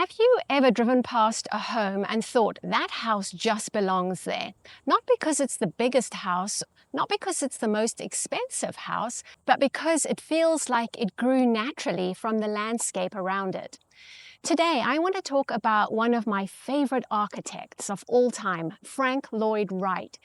Have you ever driven past a home and thought that house just belongs there? Not because it's the biggest house, not because it's the most expensive house, but because it feels like it grew naturally from the landscape around it. Today, I want to talk about one of my favorite architects of all time, Frank Lloyd Wright,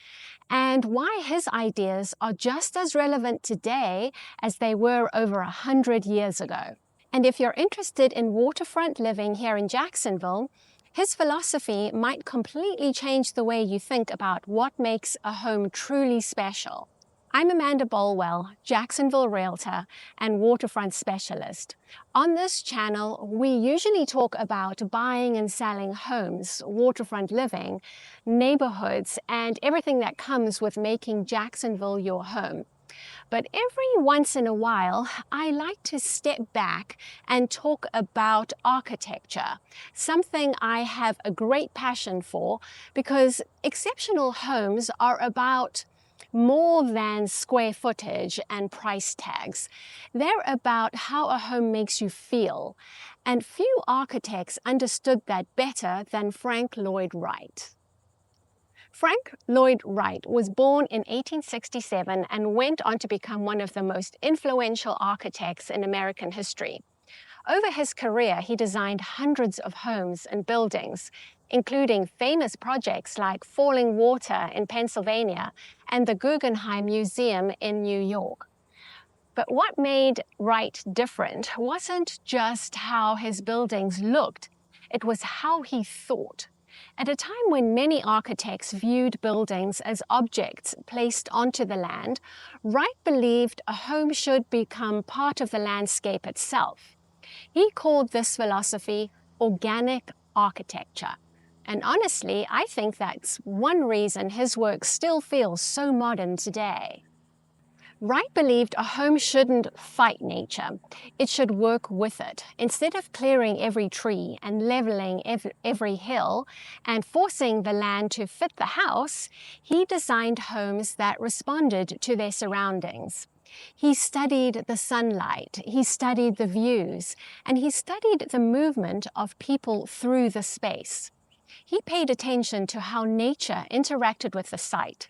and why his ideas are just as relevant today as they were over 100 years ago. And if you're interested in waterfront living here in Jacksonville, his philosophy might completely change the way you think about what makes a home truly special. I'm Amanda Bolwell, Jacksonville Realtor and waterfront specialist. On this channel, we usually talk about buying and selling homes, waterfront living, neighborhoods, and everything that comes with making Jacksonville your home. But every once in a while, I like to step back and talk about architecture, something I have a great passion for because exceptional homes are about more than square footage and price tags. They're about how a home makes you feel, and few architects understood that better than Frank Lloyd Wright. Frank Lloyd Wright was born in 1867 and went on to become one of the most influential architects in American history. Over his career, he designed hundreds of homes and buildings, including famous projects like Falling Water in Pennsylvania and the Guggenheim Museum in New York. But what made Wright different wasn't just how his buildings looked, it was how he thought. At a time when many architects viewed buildings as objects placed onto the land, Wright believed a home should become part of the landscape itself. He called this philosophy organic architecture. And honestly, I think that's one reason his work still feels so modern today. Wright believed a home shouldn't fight nature, it should work with it. Instead of clearing every tree and leveling every hill and forcing the land to fit the house, he designed homes that responded to their surroundings. He studied the sunlight, he studied the views, and he studied the movement of people through the space. He paid attention to how nature interacted with the site.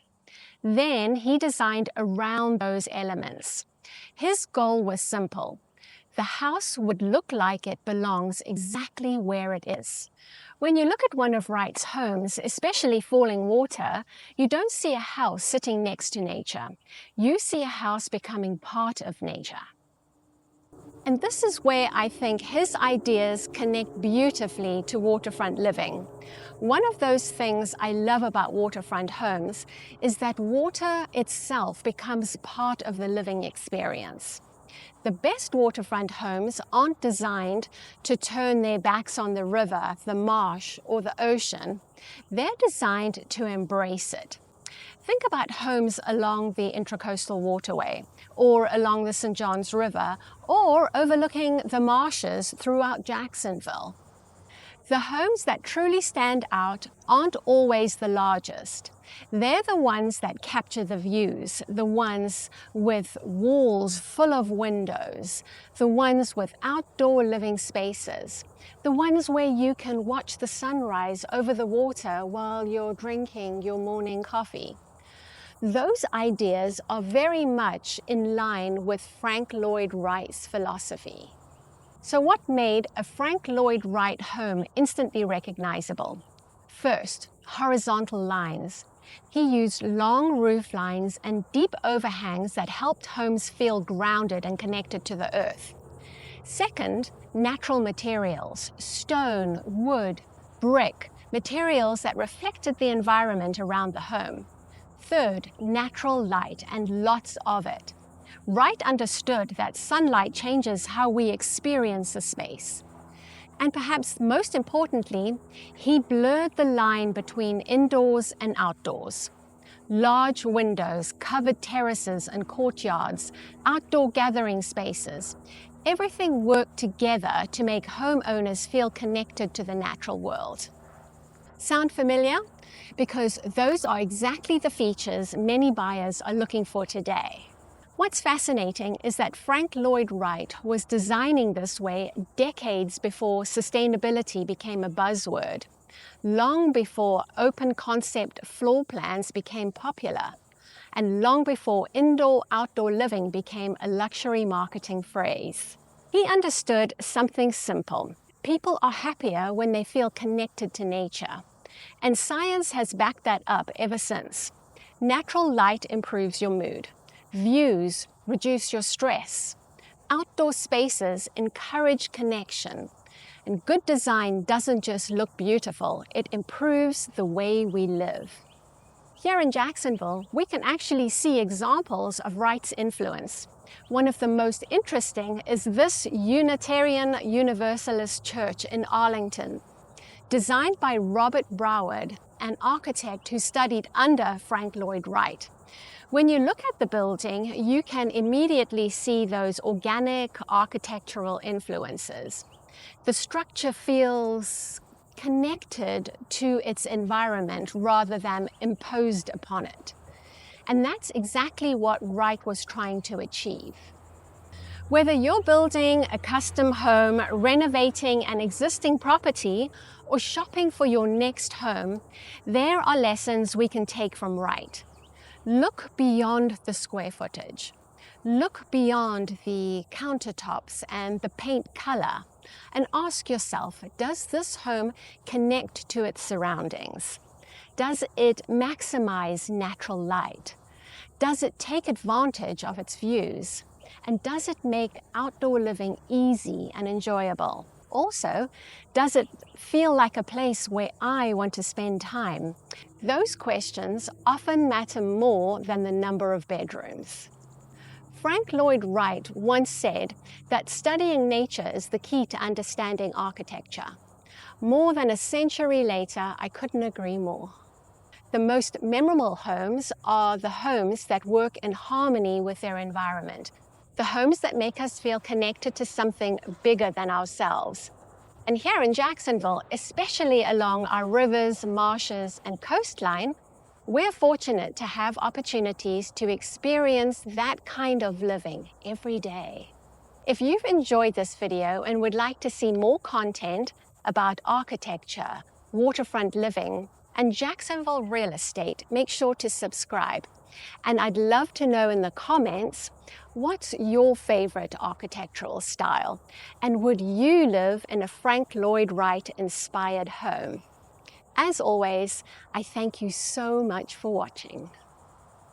Then he designed around those elements. His goal was simple. The house would look like it belongs exactly where it is. When you look at one of Wright's homes, especially Falling Water, you don't see a house sitting next to nature. You see a house becoming part of nature. And this is where I think his ideas connect beautifully to waterfront living. One of those things I love about waterfront homes is that water itself becomes part of the living experience. The best waterfront homes aren't designed to turn their backs on the river, the marsh, or the ocean. They're designed to embrace it. Think about homes along the Intracoastal Waterway, or along the St. Johns River, or overlooking the marshes throughout Jacksonville. The homes that truly stand out aren't always the largest. They're the ones that capture the views, the ones with walls full of windows, the ones with outdoor living spaces, the ones where you can watch the sunrise over the water while you're drinking your morning coffee. Those ideas are very much in line with Frank Lloyd Wright's philosophy. So what made a Frank Lloyd Wright home instantly recognizable? First, horizontal lines. He used long roof lines and deep overhangs that helped homes feel grounded and connected to the earth. Second, natural materials, stone, wood, brick, materials that reflected the environment around the home. Third, natural light and lots of it. Wright understood that sunlight changes how we experience the space. And perhaps most importantly, he blurred the line between indoors and outdoors. Large windows, covered terraces and courtyards, outdoor gathering spaces. Everything worked together to make homeowners feel connected to the natural world. Sound familiar? Because those are exactly the features many buyers are looking for today. What's fascinating is that Frank Lloyd Wright was designing this way decades before sustainability became a buzzword, long before open concept floor plans became popular, and long before indoor-outdoor living became a luxury marketing phrase. He understood something simple. People are happier when they feel connected to nature, and science has backed that up ever since. Natural light improves your mood. Views reduce your stress. Outdoor spaces encourage connection. And good design doesn't just look beautiful, it improves the way we live. Here in Jacksonville, we can actually see examples of Wright's influence. One of the most interesting is this Unitarian Universalist church in Arlington. Designed by Robert Broward, an architect who studied under Frank Lloyd Wright. When you look at the building, you can immediately see those organic architectural influences. The structure feels connected to its environment rather than imposed upon it. And that's exactly what Wright was trying to achieve. Whether you're building a custom home, renovating an existing property, or shopping for your next home, there are lessons we can take from Wright. Look beyond the square footage. Look beyond the countertops and the paint color and ask yourself, does this home connect to its surroundings? Does it maximize natural light? Does it take advantage of its views? And does it make outdoor living easy and enjoyable? Also, does it feel like a place where I want to spend time? Those questions often matter more than the number of bedrooms. Frank Lloyd Wright once said that studying nature is the key to understanding architecture. More than a century later, I couldn't agree more. The most memorable homes are the homes that work in harmony with their environment, the homes that make us feel connected to something bigger than ourselves. And here in Jacksonville, especially along our rivers, marshes, and coastline, we're fortunate to have opportunities to experience that kind of living every day. If you've enjoyed this video and would like to see more content about architecture, waterfront living, and Jacksonville real estate, make sure to subscribe. And I'd love to know in the comments, what's your favorite architectural style? And would you live in a Frank Lloyd Wright inspired home? As always, I thank you so much for watching.